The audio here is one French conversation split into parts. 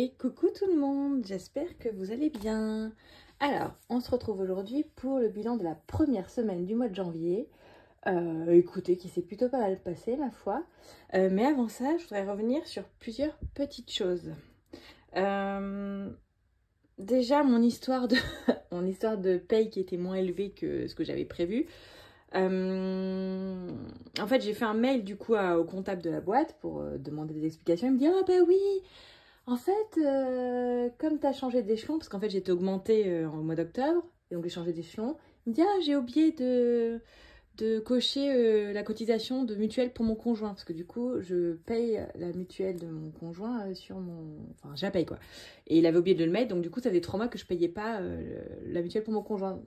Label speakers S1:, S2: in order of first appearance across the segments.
S1: Et coucou tout le monde, j'espère que vous allez bien. Alors, on se retrouve aujourd'hui pour le bilan de la première semaine du mois de janvier. Écoutez, qui s'est plutôt pas mal passé, ma foi. Mais avant ça, je voudrais revenir sur plusieurs petites choses. Déjà, mon histoire de, mon histoire de paye qui était moins élevée que ce que j'avais prévu. En fait, j'ai fait un mail du coup au comptable de la boîte pour demander des explications. Il me dit: ah bah oui, en fait, comme tu as changé d'échelon, parce qu'en fait j'ai été augmentée au mois d'octobre, et donc j'ai changé d'échelon, il me dit: ah, j'ai oublié de cocher la cotisation de mutuelle pour mon conjoint, parce que du coup je paye la mutuelle de mon conjoint sur mon... Enfin, je la paye quoi. Et il avait oublié de le mettre, donc du coup ça faisait 3 mois que je payais pas la mutuelle pour mon conjoint.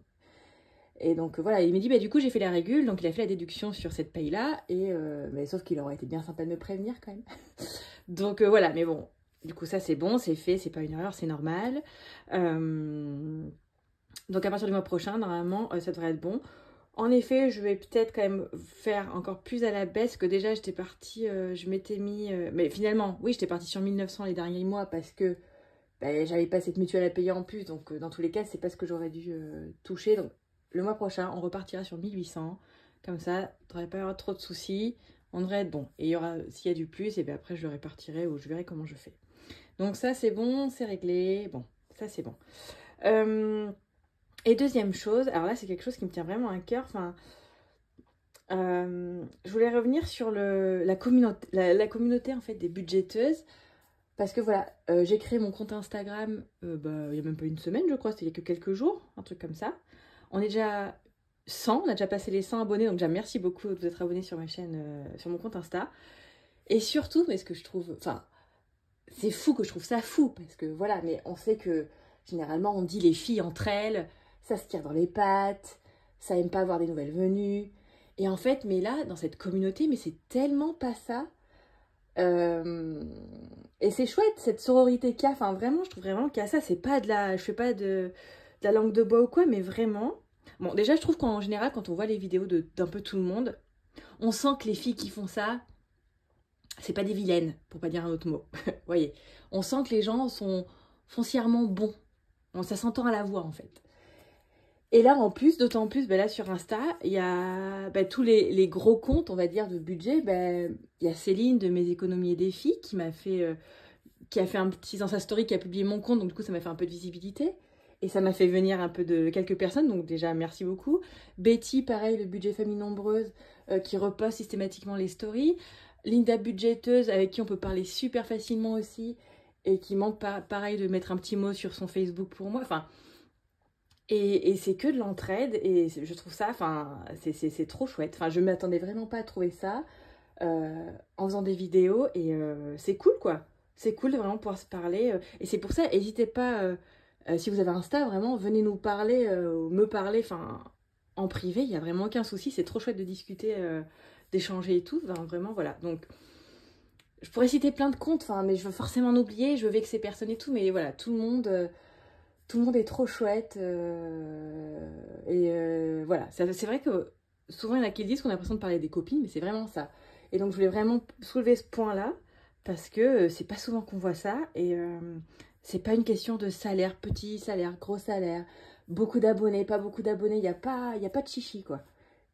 S1: Et donc voilà, il m'a dit: bah du coup j'ai fait la régule, donc il a fait la déduction sur cette paye-là, mais sauf qu'il aurait été bien sympa de me prévenir quand même. Donc voilà, mais bon, du coup ça c'est bon, c'est fait, c'est pas une erreur, c'est normal. Donc à partir du mois prochain, normalement, ça devrait être bon. En effet, je vais peut-être quand même faire encore plus à la baisse, que déjà j'étais partie, je m'étais mis... mais finalement, oui, j'étais partie sur 1900 les derniers mois parce que j'avais pas cette mutuelle à payer en plus, donc dans tous les cas, c'est pas ce que j'aurais dû toucher. Donc le mois prochain, on repartira sur 1800, comme ça, il ne devrait pas y avoir trop de soucis, on devrait être bon. Et il y aura, s'il y a du plus, et bien après je le répartirai ou je verrai comment je fais. Donc ça c'est bon, c'est réglé, bon, ça c'est bon. Et deuxième chose, alors là c'est quelque chose qui me tient vraiment à cœur, enfin... je voulais revenir sur la communauté en fait des budgéteuses. Parce que voilà, j'ai créé mon compte Instagram il n'y a même pas une semaine, je crois, c'était il y a que quelques jours, un truc comme ça. On est déjà 100, on a déjà passé les 100 abonnés, donc déjà merci beaucoup de vous être abonnés sur ma chaîne, sur mon compte Insta. Et surtout, mais ce que je trouve, enfin, c'est fou que je trouve ça fou, parce que voilà, mais on sait que généralement on dit les filles entre elles, ça se tire dans les pattes, ça aime pas voir des nouvelles venues. Et en fait, mais là, dans cette communauté, mais c'est tellement pas ça. Et c'est chouette cette sororité qu'il y a, enfin vraiment je trouve vraiment qu'il y a ça, c'est pas de la, je fais pas de la langue de bois ou quoi, mais vraiment, bon déjà je trouve qu'en général quand on voit les vidéos d'un peu tout le monde, on sent que les filles qui font ça, c'est pas des vilaines, pour pas dire un autre mot, vous voyez, on sent que les gens sont foncièrement bons, ça s'entend à la voix en fait. Et là, en plus, d'autant plus, là sur Insta, il y a tous les gros comptes, on va dire, de budget. Il y a Céline de Mes économies et défis qui m'a fait, qui a fait un petit dans sa story, qui a publié mon compte, donc du coup, ça m'a fait un peu de visibilité. Et ça m'a fait venir un peu de quelques personnes, donc déjà, merci beaucoup. Betty, pareil, le budget famille nombreuse, qui reposte systématiquement les stories. Linda Budgeteuse, avec qui on peut parler super facilement aussi, et qui manque pareil de mettre un petit mot sur son Facebook pour moi. Enfin... Et c'est que de l'entraide, et je trouve ça, enfin, c'est trop chouette. Enfin, je ne m'attendais vraiment pas à trouver ça en faisant des vidéos, et c'est cool, quoi. C'est cool de vraiment pouvoir se parler. Et c'est pour ça, n'hésitez pas, si vous avez Insta, vraiment, venez nous parler, me parler, enfin, en privé, il n'y a vraiment aucun souci. C'est trop chouette de discuter, d'échanger et tout. Enfin, vraiment, voilà. Donc, je pourrais citer plein de comptes, enfin, mais je veux forcément en oublier, je veux vexer personne et tout, mais voilà, tout le monde est trop chouette. Voilà, c'est vrai que souvent il y en a qui disent qu'on a l'impression de parler des copines, mais c'est vraiment ça. Et donc je voulais vraiment soulever ce point-là, parce que c'est pas souvent qu'on voit ça. Et c'est pas une question de salaire, petit salaire, gros salaire, beaucoup d'abonnés, pas beaucoup d'abonnés, il n'y a pas de chichi, quoi.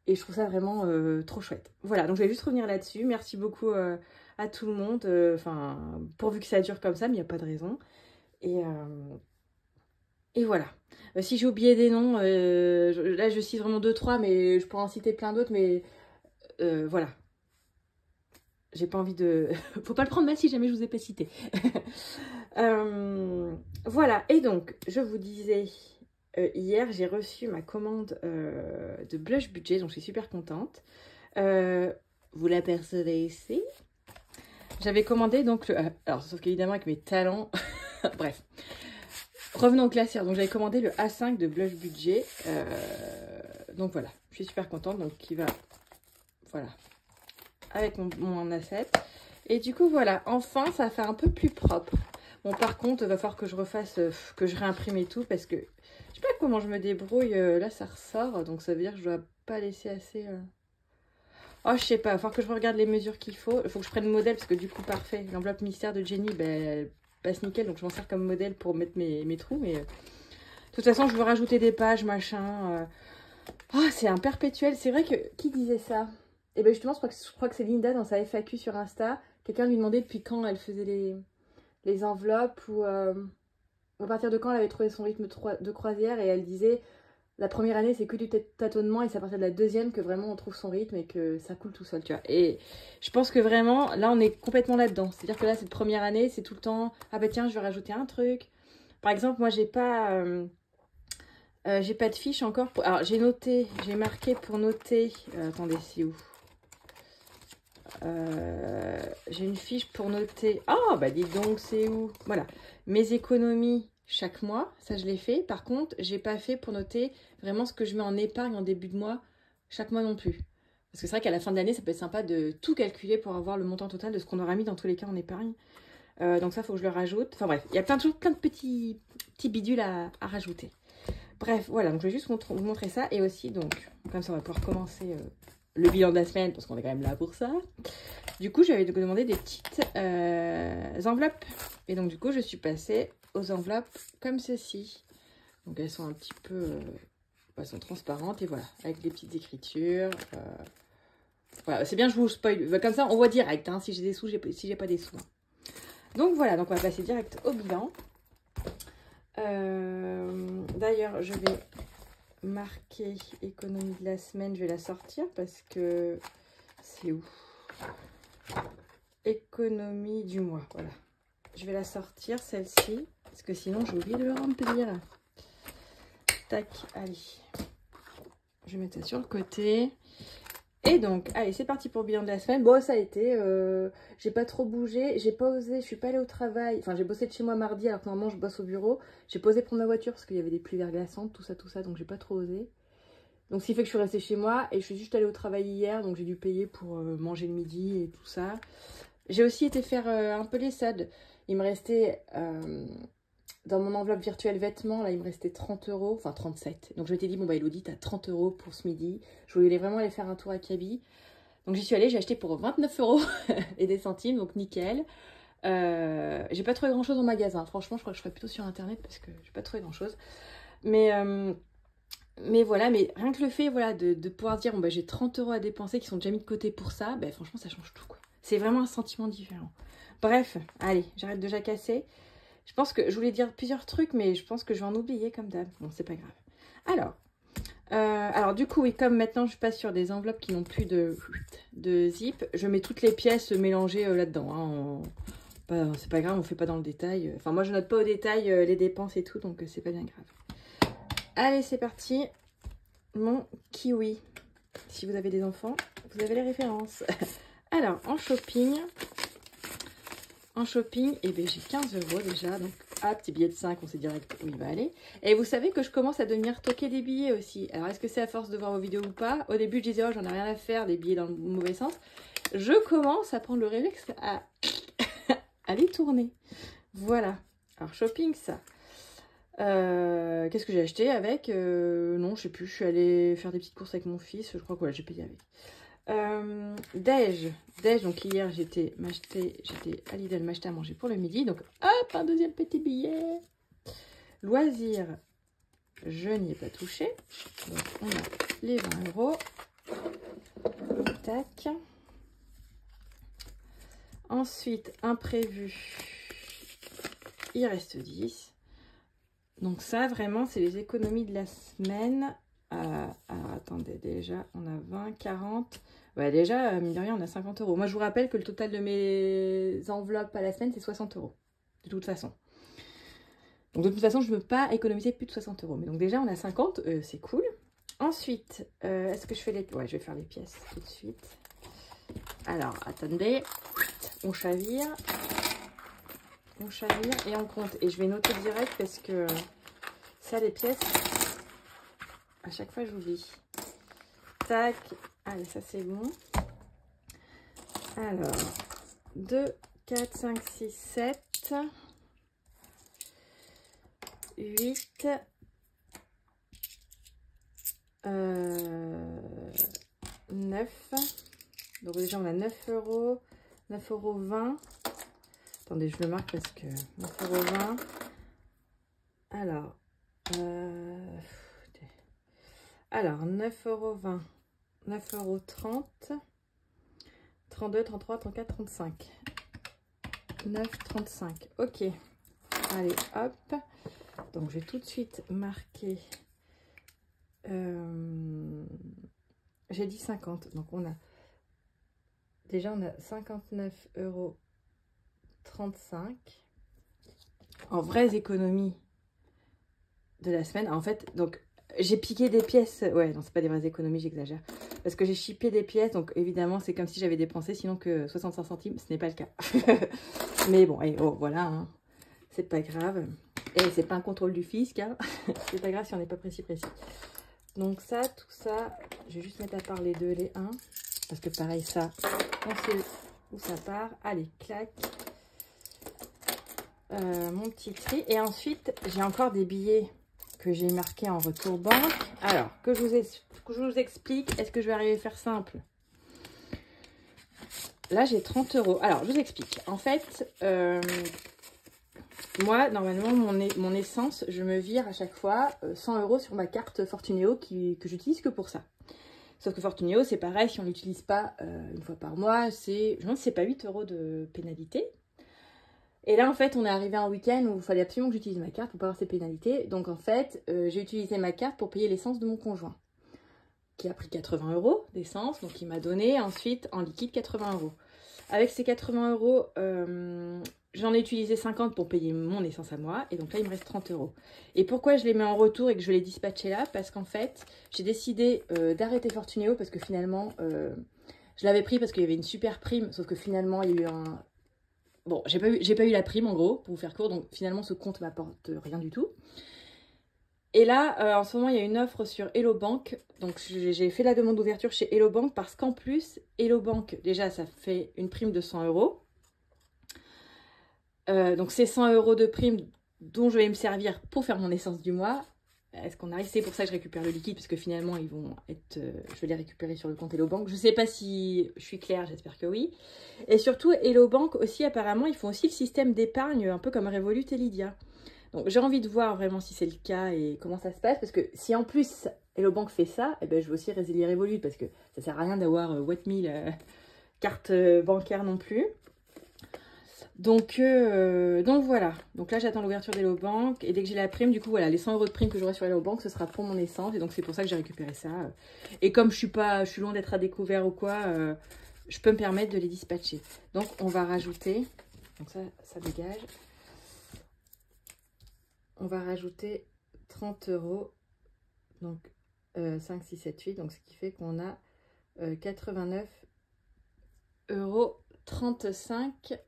S1: Et je trouve ça vraiment trop chouette. Voilà, donc je vais juste revenir là-dessus. Merci beaucoup à tout le monde. Enfin, pourvu que ça dure comme ça, mais il n'y a pas de raison. Et voilà. Si j'ai oublié des noms, là je cite vraiment 2-3, mais je pourrais en citer plein d'autres, mais voilà. J'ai pas envie de... Faut pas le prendre mal si jamais je vous ai pas cité. Voilà, et donc, je vous disais, hier j'ai reçu ma commande de Blush Budget, donc je suis super contente. Vous l'apercevez ici. J'avais commandé donc, alors sauf qu'évidemment avec mes talents, bref. Revenons au classeur, donc j'avais commandé le A5 de Blush Budget, donc voilà, je suis super contente, donc qui va, voilà, avec mon A7, et du coup voilà, enfin ça fait un peu plus propre. Bon par contre, il va falloir que je refasse, que je réimprime et tout, parce que, je sais pas comment je me débrouille, là ça ressort, donc ça veut dire que je dois pas laisser assez... Oh je sais pas, il va falloir que je regarde les mesures qu'il faut que je prenne le modèle, parce que du coup parfait, l'enveloppe mystère de Jenny, passe nickel, donc je m'en sers comme modèle pour mettre mes trous. Mais de toute façon, je veux rajouter des pages, machin. Oh, c'est un perpétuel. C'est vrai que... Qui disait ça? Et bien justement, je crois que c'est Linda dans sa FAQ sur Insta. Quelqu'un lui demandait depuis quand elle faisait les enveloppes ou à partir de quand elle avait trouvé son rythme de croisière. Et elle disait, la première année, c'est que du tâtonnement et c'est à partir de la deuxième que vraiment on trouve son rythme et que ça coule tout seul, tu vois. Et je pense que vraiment, là, on est complètement là-dedans. C'est-à-dire que là, cette première année, c'est tout le temps, ah bah tiens, je vais rajouter un truc. Par exemple, moi, j'ai pas de fiche encore. Alors, j'ai noté, j'ai marqué pour noter. Attendez, c'est où? J'ai une fiche pour noter. Oh, bah dites donc, c'est où? Voilà. Mes économies chaque mois, ça je l'ai fait. Par contre, j'ai pas fait pour noter vraiment ce que je mets en épargne en début de mois, chaque mois non plus. Parce que c'est vrai qu'à la fin de l'année, ça peut être sympa de tout calculer pour avoir le montant total de ce qu'on aura mis dans tous les cas en épargne. Donc ça, il faut que je le rajoute. Enfin bref, il y a toujours plein de petits bidules à rajouter. Bref, voilà, donc je vais juste vous montrer ça. Et aussi, donc, comme ça, on va pouvoir commencer le bilan de la semaine, parce qu'on est quand même là pour ça. Du coup, j'avais demandé des petites enveloppes. Et donc, du coup, je suis passée aux enveloppes comme ceci. Donc, elles sont un petit peu... elles sont transparentes, et voilà, avec des petites écritures. Voilà, c'est bien, je vous spoil. Comme ça, on voit direct, hein, si j'ai des sous, si j'ai pas des sous. Hein. Donc, voilà, donc on va passer direct au bilan. D'ailleurs, je vais marquer économie de la semaine. Je vais la sortir parce que c'est où? Économie du mois. Voilà. Je vais la sortir, celle-ci, parce que sinon j'ai oublié de le remplir. Tac, allez. Je vais mettre ça sur le côté. Et donc, allez, c'est parti pour le bilan de la semaine. Bon, ça a été, j'ai pas trop bougé, j'ai pas osé, je suis pas allée au travail. Enfin, j'ai bossé de chez moi mardi, alors que normalement je bosse au bureau. J'ai posé prendre ma voiture parce qu'il y avait des pluies verglaçantes, tout ça, donc j'ai pas trop osé. Donc, ce qui fait que je suis restée chez moi et je suis juste allée au travail hier, donc j'ai dû payer pour manger le midi et tout ça. J'ai aussi été faire un peu les soldes. Il me restait... dans mon enveloppe virtuelle vêtements, là, il me restait 30 €, enfin 37. Donc, je m'étais dit, bon, bah, Elodie, t'as 30 € pour ce midi. Je voulais vraiment aller faire un tour à Kaby. Donc, j'y suis allée, j'ai acheté pour 29 € et des centimes, donc nickel. J'ai pas trouvé grand-chose en magasin. Franchement, je crois que je ferais plutôt sur Internet parce que j'ai pas trouvé grand-chose. Mais voilà, mais rien que le fait, voilà, de pouvoir dire, bon, bah, j'ai 30 € à dépenser qui sont déjà mis de côté pour ça, bah, franchement, ça change tout, quoi. C'est vraiment un sentiment différent. Bref, allez, j'arrête de jacasser. Je pense que je voulais dire plusieurs trucs, mais je pense que je vais en oublier comme d'hab. Bon, c'est pas grave. Alors du coup, oui, comme maintenant je passe sur des enveloppes qui n'ont plus de zip, je mets toutes les pièces mélangées là-dedans. Hein, c'est pas grave, on fait pas dans le détail. Enfin, moi, je note pas au détail les dépenses et tout, donc c'est pas bien grave. Allez, c'est parti. Mon kiwi. Si vous avez des enfants, vous avez les références. Alors, en shopping, eh ben, j'ai 15 € déjà. Donc, petit billet de 5, on sait direct où il va aller. Et vous savez que je commence à devenir toquer des billets aussi. Alors, est-ce que c'est à force de voir vos vidéos ou pas? Au début, je disais, oh, j'en ai rien à faire, des billets dans le mauvais sens. Je commence à prendre le réflexe à les tourner. Voilà. Alors, shopping, ça. Qu'est-ce que j'ai acheté avec non, je sais plus. Je suis allée faire des petites courses avec mon fils. Je crois que voilà, j'ai payé avec. Déj, donc hier j'étais à Lidl m'acheter à manger pour le midi, donc hop, un deuxième petit billet. Loisirs, je n'y ai pas touché, donc on a les 20 €. Tac. Ensuite, imprévu, il reste 10. Donc ça, vraiment, c'est les économies de la semaine. Alors, attendez, déjà, on a 20, 40... Ouais, déjà, mine de rien, on a 50 €. Moi, je vous rappelle que le total de mes enveloppes à la semaine, c'est 60 €. De toute façon. Donc, de toute façon, je ne veux pas économiser plus de 60 €. Mais donc, déjà, on a 50. C'est cool. Ensuite, est-ce que je fais les... Ouais, je vais faire les pièces tout de suite. Alors, attendez. On chavire. On chavire et on compte. Et je vais noter direct parce que ça, les pièces, à chaque fois, j'oublie. Tac. Allez, ça c'est bon. Alors, 2, 4, 5, 6, 7, 8, 9. Donc déjà, on a 9 €, 9,20 €. Attendez, je le marque parce que 9,20 €. Alors, 9,20 €, 9,30 €, 32, 33, 34, 35. 9,35 €. Ok. Allez, hop. Donc, j'ai tout de suite marqué. J'ai dit 50. Donc, on a 59,35 € en vraies économies de la semaine. En fait, donc, j'ai piqué des pièces. Ouais, non, c'est pas des vraies économies, j'exagère. Parce que j'ai chippé des pièces. Donc, évidemment, c'est comme si j'avais dépensé sinon que 65 centimes. Ce n'est pas le cas. Mais bon, et oh, voilà. Hein. C'est pas grave. Et c'est pas un contrôle du fisc. Hein. C'est pas grave si on n'est pas précis. Donc, ça, tout ça, je vais juste mettre à part les 2 et les 1. Parce que pareil, ça, on sait où ça part. Allez, clac. Mon petit tri. Et ensuite, j'ai encore des billets que j'ai marqués en retour banque. Alors, que je vous explique. Est-ce que je vais arriver à faire simple? Là, j'ai 30 €. Alors, je vous explique. En fait, moi, normalement, mon essence, je me vire à chaque fois 100 € sur ma carte Fortunéo que j'utilise que pour ça. Sauf que Fortunéo, c'est pareil, si on ne l'utilise pas une fois par mois, je me demande si c'est pas 8 € de pénalité. Et là, en fait, on est arrivé à un week-end où il fallait absolument que j'utilise ma carte pour pas avoir ces pénalités. Donc, en fait, j'ai utilisé ma carte pour payer l'essence de mon conjoint, qui a pris 80 € d'essence. Donc, il m'a donné ensuite en liquide 80 €. Avec ces 80 €, j'en ai utilisé 50 pour payer mon essence à moi. Et donc là, il me reste 30 €. Et pourquoi je les mets en retour et que je les dispatché là? Parce qu'en fait, j'ai décidé d'arrêter Fortunéo parce que finalement, je l'avais pris parce qu'il y avait une super prime. Sauf que finalement, il y a eu un... Bon, j'ai pas eu la prime en gros, pour vous faire court. Donc finalement, ce compte m'apporte rien du tout. Et là, en ce moment, il y a une offre sur Hello Bank. Donc, j'ai fait la demande d'ouverture chez Hello Bank parce qu'en plus, Hello Bank, déjà, ça fait une prime de 100 €. Donc, c'est 100 € de prime dont je vais me servir pour faire mon essence du mois. Est-ce qu'on arrive? C'est pour ça que je récupère le liquide, parce que finalement, ils vont être... je vais les récupérer sur le compte Hello Bank. Je ne sais pas si je suis claire, j'espère que oui. Et surtout, Hello Bank aussi, apparemment, ils font aussi le système d'épargne, un peu comme Revolut et Lydia. Donc, j'ai envie de voir vraiment si c'est le cas et comment ça se passe. Parce que si en plus, Hello Bank fait ça, eh ben, je vais aussi résilier Revolut. Parce que ça ne sert à rien d'avoir Whatmill carte bancaire non plus. Donc voilà. Donc là, j'attends l'ouverture d'Hello Bank. Et dès que j'ai la prime, du coup, voilà, les 100 € de prime que j'aurai sur Hello Bank, ce sera pour mon essence. Et donc, c'est pour ça que j'ai récupéré ça. Et comme je suis loin d'être à découvert ou quoi, je peux me permettre de les dispatcher. Donc, on va rajouter. Donc ça dégage. On va rajouter 30 €. Donc, 5, 6, 7, 8. Donc, ce qui fait qu'on a 89,35 €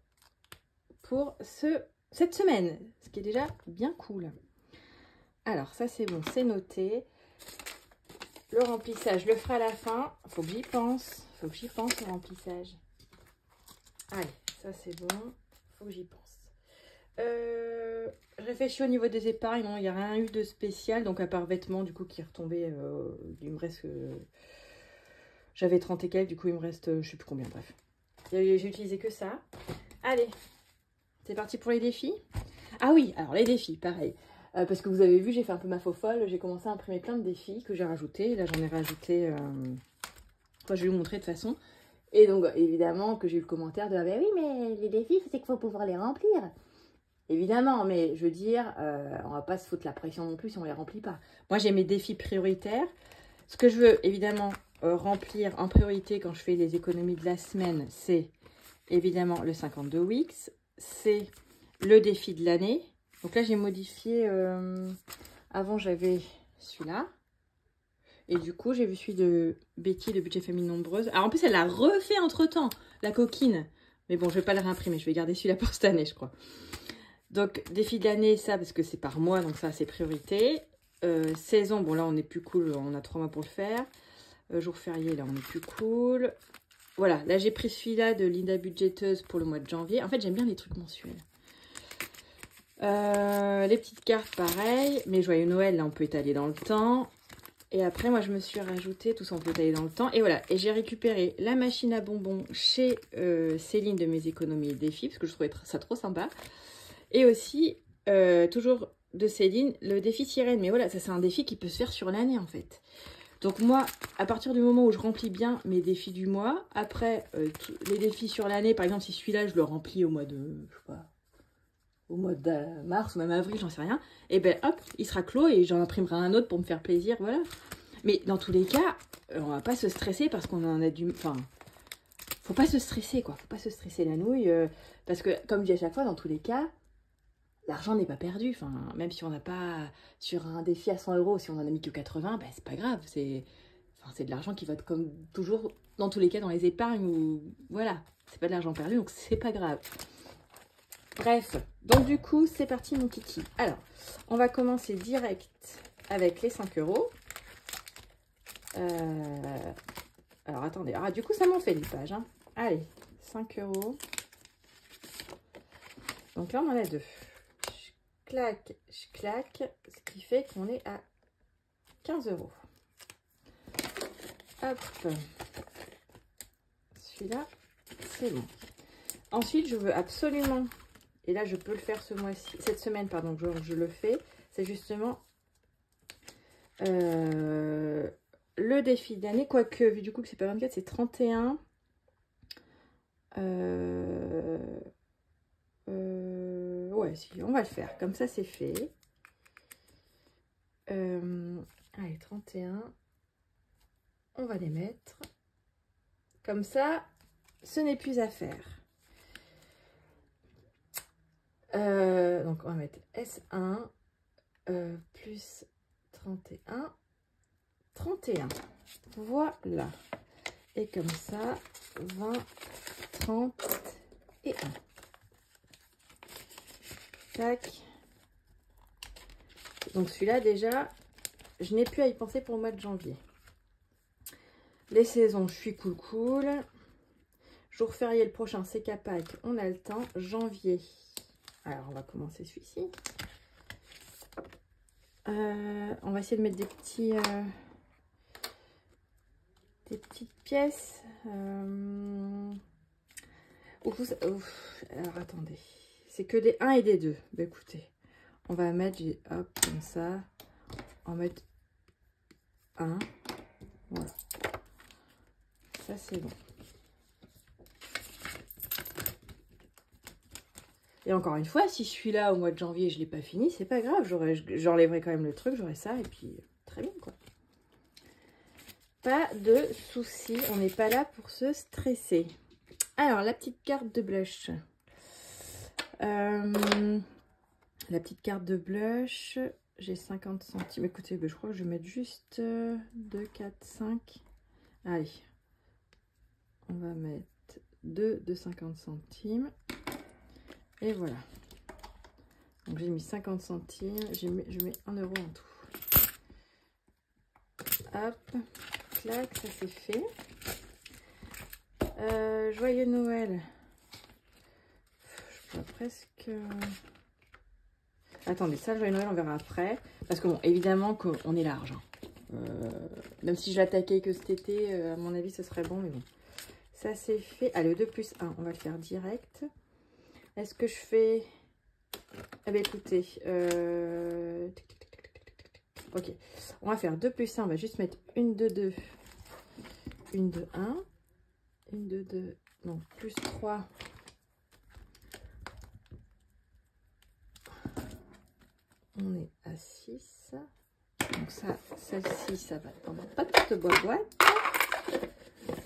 S1: pour cette semaine. Ce qui est déjà bien cool. Alors, ça, c'est bon. C'est noté. Le remplissage, je le ferai à la fin. Faut que j'y pense. Faut que j'y pense, le remplissage. Allez, ça, c'est bon. Faut que j'y pense. Je réfléchis au niveau des épargnes. Non, il n'y a rien eu de spécial. Donc, à part vêtements, du coup, qui est retombé. Il me reste... J'avais 30 et quelques. Du coup, il me reste... je sais plus combien. Bref. J'ai utilisé que ça. Allez. C'est parti pour les défis. Ah oui, alors les défis, pareil. Parce que vous avez vu, j'ai fait un peu ma faux folle. J'ai commencé à imprimer plein de défis que j'ai rajoutés. Là, j'en ai rajouté... Enfin, je vais vous montrer de toute façon. Et donc, évidemment, que j'ai eu le commentaire de... Ah, ben oui, mais les défis, c'est qu'il faut pouvoir les remplir. Évidemment, mais je veux dire, on va pas se foutre la pression non plus si on les remplit pas. Moi, j'ai mes défis prioritaires. Ce que je veux, évidemment, remplir en priorité quand je fais les économies de la semaine, c'est évidemment le 52 weeks. C'est le défi de l'année. Donc là, j'ai modifié. Avant, j'avais celui-là. Et du coup, j'ai vu celui de Betty, de Budget Famille Nombreuse. Alors, en plus, elle l'a refait entre-temps, la coquine. Mais bon, je vais pas le réimprimer. Je vais garder celui-là pour cette année, je crois. Donc, défi de l'année, ça, parce que c'est par mois. Donc, ça, c'est priorité. Saison, bon, là, on est plus cool. On a 3 mois pour le faire. Jour férié, là, on est plus cool. Voilà, là, j'ai pris celui-là de Linda Budgeteuse pour le mois de janvier. En fait, j'aime bien les trucs mensuels. Les petites cartes, pareil. Mais Joyeux Noël, là, on peut étaler dans le temps. Et après, moi, je me suis rajouté, tout ça, on peut tailler dans le temps. Et voilà, et j'ai récupéré la machine à bonbons chez Céline de mes économies et défis, parce que je trouvais ça trop sympa. Et aussi, toujours de Céline, le défi sirène. Mais voilà, ça, c'est un défi qui peut se faire sur l'année, en fait. Donc moi, à partir du moment où je remplis bien mes défis du mois, après, les défis sur l'année, par exemple, si celui-là, je le remplis au mois de, je sais pas, au mois de mars ou même avril, j'en sais rien, et ben hop, il sera clos et j'en imprimerai un autre pour me faire plaisir, voilà. Mais dans tous les cas, on va pas se stresser parce qu'on en a du... Enfin, faut pas se stresser, quoi. Faut pas se stresser la nouille, parce que, comme je dis à chaque fois, dans tous les cas, l'argent n'est pas perdu. Enfin, même si on n'a pas, sur un défi à 100 €, si on en a mis que 80, ben c'est pas grave. C'est de l'argent qui va être comme toujours, dans tous les cas, dans les épargnes, ou voilà. C'est pas de l'argent perdu, donc c'est pas grave. Bref, donc du coup, c'est parti mon kiki. Alors, on va commencer direct avec les 5 €. Alors, attendez. Ah, du coup, ça m'en fait des pages. Hein. Allez, 5 €. Donc là, on en a 2. Je claque, ce qui fait qu'on est à 15 €. Hop. Celui-là, c'est bon. Ensuite, je veux absolument... Et là, je peux le faire ce mois-ci, cette semaine, pardon, je le fais. C'est justement le défi d'année. Quoique, vu du coup que c'est pas 24, c'est 31. Ouais, si, on va le faire. Comme ça, c'est fait. Allez, 31. On va les mettre. Comme ça, ce n'est plus à faire. Donc, on va mettre S1 plus 31. 31. Voilà. Et comme ça, 20, 30 et 1. Tac. Donc celui-là, déjà, je n'ai plus à y penser pour le mois de janvier. Les saisons, je suis cool. Jour férié, le prochain, c'est Capac. On a le temps. Janvier. Alors, on va commencer celui-ci. On va essayer de mettre des petites pièces. Alors, attendez. C'est que des 1 et des 2. Bah, écoutez, on va mettre, hop, comme ça. On va mettre 1. Voilà. Ça, c'est bon. Et encore une fois, si celui-là, au mois de janvier, je ne l'ai pas fini, c'est pas grave. J'enlèverai quand même le truc, j'aurai ça, et puis très bien, quoi. Pas de soucis, on n'est pas là pour se stresser. Alors, la petite carte de blush. La petite carte de blush, j'ai 50 centimes. Écoutez, je crois que je vais mettre juste 2, 4, 5. Allez, on va mettre 2 de 50 centimes. Et voilà. Donc j'ai mis 50 centimes. Je mets 1 € en tout. Hop, clac, ça c'est fait. Joyeux Noël. Je vois presque... Attendez, ça, Joyeux Noël, on verra après. Parce que bon, évidemment qu'on est large. Hein. Même si je l'attaquais que cet été, à mon avis, ce serait bon. Mais bon, ça c'est fait. Allez, 2 plus 1, on va le faire direct. Est-ce que je fais... Eh bien, écoutez, ok, on va faire 2 plus 1, on va juste mettre une de 2, une de 1, une de 2, donc plus 3, on est à 6, donc ça, celle-ci, ça va dans ma petite boîte,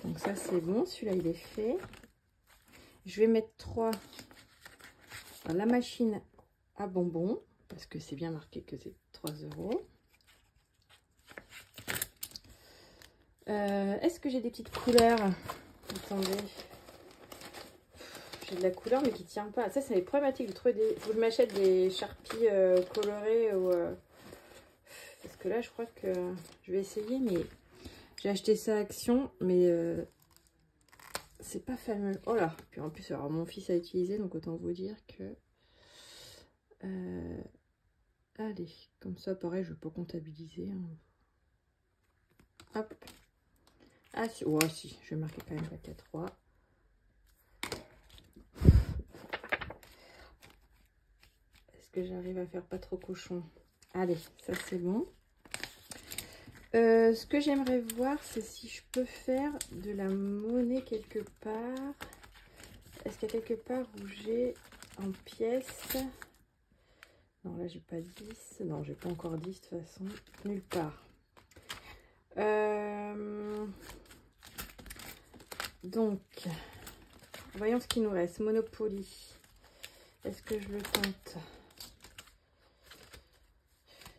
S1: donc ça c'est bon, celui-là il est fait. Je vais mettre 3 dans la machine à bonbons, parce que c'est bien marqué que c'est 3 €. Est-ce que j'ai des petites couleurs? Attendez. J'ai de la couleur mais qui tient pas. Ça, c'est les problématiques de trouver des... Faut que je m'achète des Sharpies colorés ou... Parce que là, je crois que je vais essayer, mais j'ai acheté ça à Action, mais c'est pas fameux. Oh là. Puis en plus, alors mon fils a utilisé, donc autant vous dire que... Allez, comme ça, pareil, je vais pas comptabiliser. Hein. Hop. Ah si, oh, si, je vais marquer quand même paquet 3. Est-ce que j'arrive à faire pas trop cochon? Allez, ça c'est bon. Ce que j'aimerais voir, c'est si je peux faire de la monnaie quelque part. Est-ce qu'il y a quelque part où j'ai en pièces? Non, là j'ai pas 10. Non, j'ai pas encore 10 de toute façon. Nulle part. Donc, voyons ce qu'il nous reste. Monopoly. Est-ce que je le tente?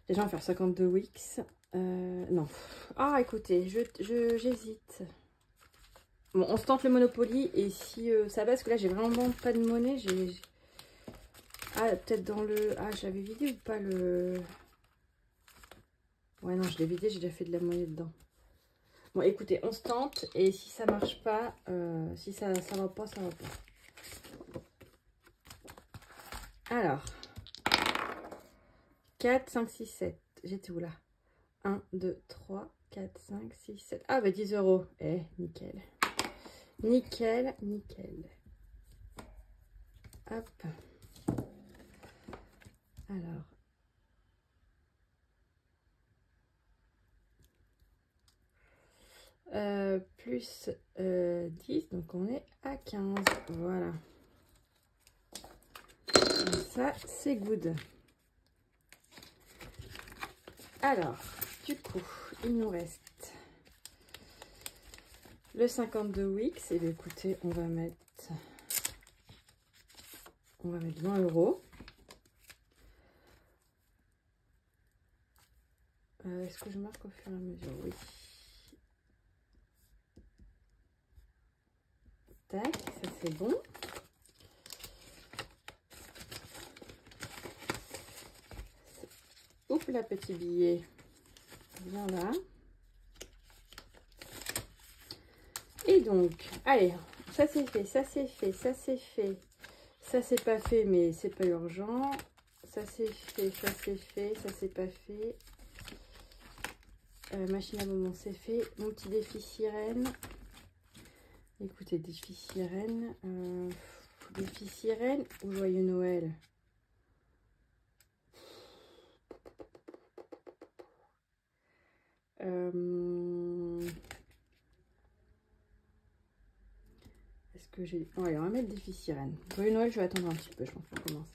S1: Déjà, on va faire 52 Wix. Non. Ah, écoutez, j'hésite. Bon, on se tente le Monopoly. Et si ça va, parce que là, j'ai vraiment pas de monnaie. Ah, peut-être dans le... Ah, j'avais vidé ou pas le... Ouais, non, je l'ai vidé. J'ai déjà fait de la monnaie dedans. Bon, écoutez, on se tente. Et si ça marche pas, si ça va pas, ça va pas. Alors. 4, 5, 6, 7. J'étais où là? 1, 2, 3, 4, 5, 6, 7. Ah, bah 10 euros. Eh, nickel. Nickel, nickel. Hop. Alors. Plus 10, donc on est à 15. Voilà. Donc ça, c'est good. Alors, du coup, il nous reste le 52 Wix. Et bien, écoutez, on va mettre 20 euros. Est-ce que je marque au fur et à mesure? Oui. Tac, ça c'est bon. Oups, la petit billet. Voilà. Et donc, allez, ça c'est fait, ça c'est fait, ça c'est fait. Ça c'est pas fait, mais c'est pas urgent. Ça c'est fait, ça c'est fait, ça c'est pas fait. Machine à bonbons, c'est fait. Mon petit défi sirène. Écoutez, défi sirène. Défi sirène ou joyeux Noël? Est-ce que j'ai... Allez, on va mettre défi sirène. Joyeux Noël, je vais attendre un petit peu, je pense qu'on commence.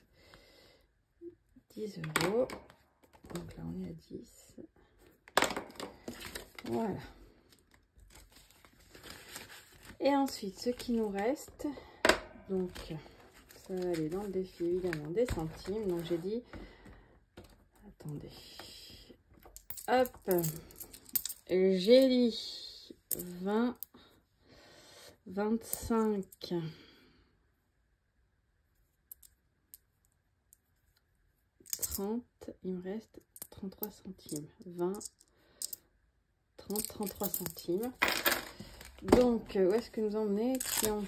S1: 10 euros. Donc là, on est à 10. Voilà. Et ensuite, ce qui nous reste, donc, ça va aller dans le défi, évidemment, des centimes. Donc, j'ai dit, attendez, hop, j'ai dit 20, 25, 30, il me reste 33 centimes, 20, 30, 33 centimes. Donc, où est-ce que nous en étions?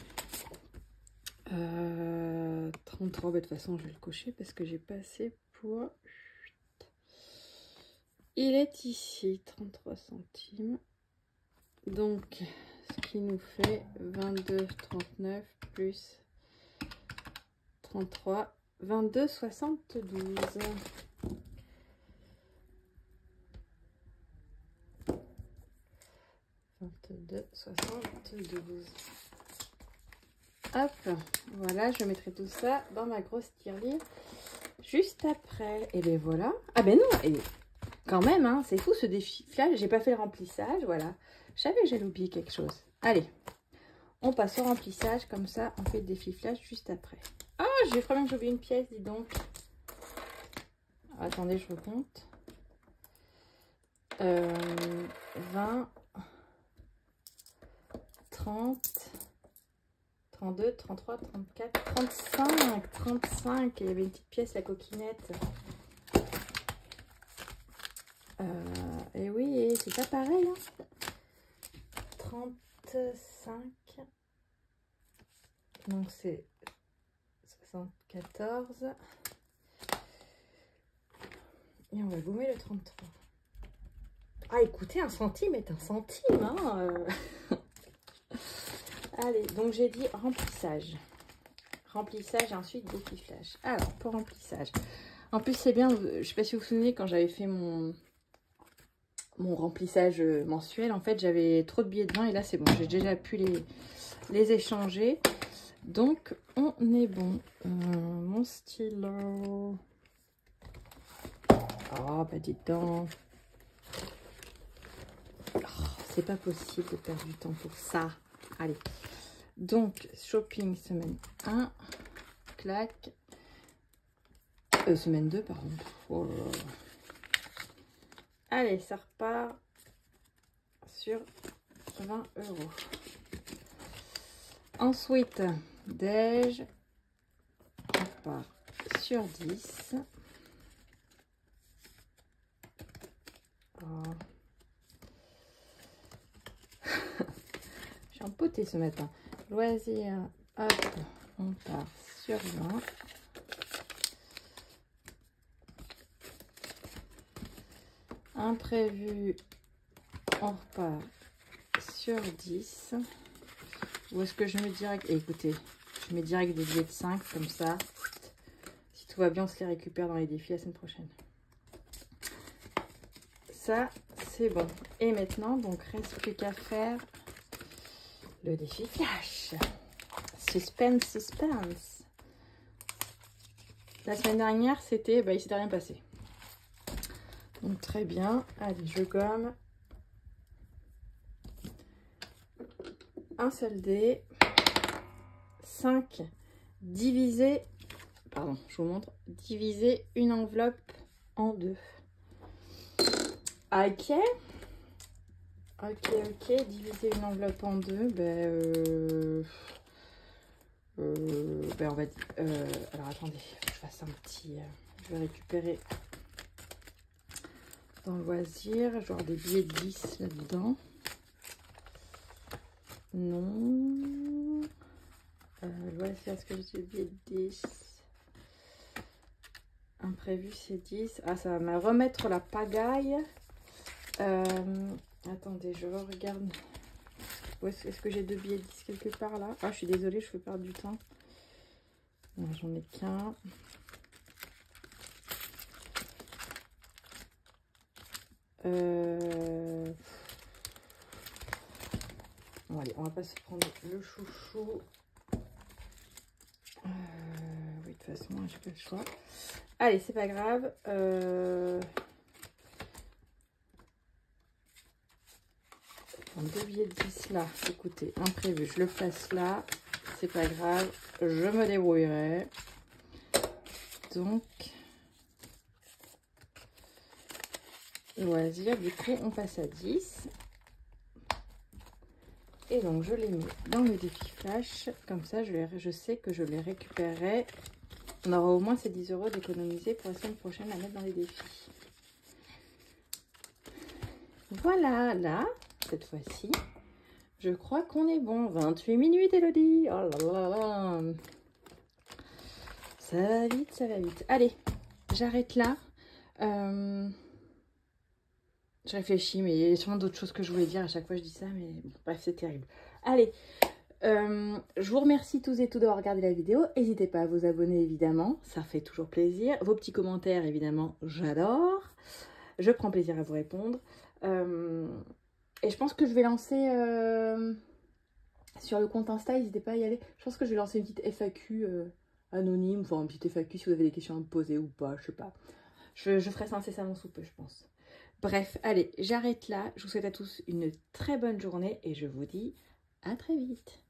S1: 33, bah, de toute façon, je vais le cocher parce que j'ai pas assez pour... Il est ici, 33 centimes. Donc, ce qui nous fait 22, 39 plus 33, 22, 72. Hop, voilà, je mettrai tout ça dans ma grosse tirelire juste après. Et bien voilà. Ah ben non, et quand même, hein, c'est fou ce défi. Là, j'ai pas fait le remplissage, voilà. Je savais que j'allais oublier quelque chose. Allez, on passe au remplissage, comme ça, on fait le défi flash juste après. Ah, j'ai vraiment que j'ai oublié une pièce, dis donc. Attendez, je recompte. 20, 30, 32, 33, 34, 35, 35. Et il y avait une petite pièce, la coquinette. Et oui, c'est pas pareil. Hein. 35. Donc c'est 74. Et on va gommer le 33. Ah, écoutez, 1 centime est 1 centime, hein. Allez, donc j'ai dit remplissage. Remplissage et ensuite défifflage. Alors, pour remplissage. En plus, c'est bien, je ne sais pas si vous vous souvenez, quand j'avais fait mon remplissage mensuel, en fait, j'avais trop de billets de vin et là, c'est bon. J'ai déjà pu les échanger. Donc, on est bon. Mon stylo. Oh, bah dis donc. Oh, c'est pas possible de perdre du temps pour ça. Allez. Donc, shopping semaine 1. Clac. Semaine 2, pardon. Oh là là. Allez, ça repart sur 20 €. Ensuite, déj. On repart sur 10. Oh. Je suis empotée ce matin. Loisirs, hop, on part sur 20. Imprévu, on repart sur 10. Ou est-ce que je mets direct... Écoutez, je mets direct des billets de 5 comme ça. Si tout va bien, on se les récupère dans les défis la semaine prochaine. Ça, c'est bon. Et maintenant, donc, reste plus qu'à faire le défi flash. Suspense, suspense. La semaine dernière, c'était... Bah, il s'était rien passé. Donc, très bien. Allez, je gomme. Un seul dé. 5 diviser... Pardon, je vous montre. Diviser une enveloppe en 2. Ok. Ok. Diviser une enveloppe en 2. Ben, on va... alors, attendez. Je fasse un petit... je vais récupérer... Dans le loisir, genre des billets de 10 là-dedans. Non. Loisir, est-ce que j'ai des billets de 10? Imprévu, c'est 10. Ah, ça va me remettre la pagaille. Attendez, je regarde. Est-ce que j'ai 2 billets de 10 quelque part là? Ah, je suis désolée, je fais perdre du temps. J'en ai qu'un. Bon, allez, on va pas se prendre le chouchou. Oui, de toute façon, j'ai pas le choix. Allez, c'est pas grave. 2 billets de 10 là. Écoutez, imprévu, je le place là. C'est pas grave, je me débrouillerai. Donc, loisir, du coup, on passe à 10. Et donc, je les mets dans le défi flash. Comme ça, je sais que je les récupérerai. On aura au moins ces 10 € d'économiser pour la semaine prochaine à mettre dans les défis. Voilà, là, cette fois-ci, je crois qu'on est bon. 28 minutes, Elodie. Oh là là là. Ça va vite, ça va vite. Allez, j'arrête là. Je réfléchis, mais il y a sûrement d'autres choses que je voulais dire. À chaque fois, je dis ça, mais bon, bref, c'est terrible. Allez, je vous remercie tous et toutes d'avoir regardé la vidéo. N'hésitez pas à vous abonner, évidemment. Ça fait toujours plaisir. Vos petits commentaires, évidemment, j'adore. Je prends plaisir à vous répondre. Et je pense que je vais lancer sur le compte Insta. N'hésitez pas à y aller. Je pense que je vais lancer une petite FAQ anonyme. Enfin, une petite FAQ si vous avez des questions à me poser ou pas. Je sais pas. Je ferai ça incessamment sous peu, je pense. Bref, allez, j'arrête là. Je vous souhaite à tous une très bonne journée et je vous dis à très vite.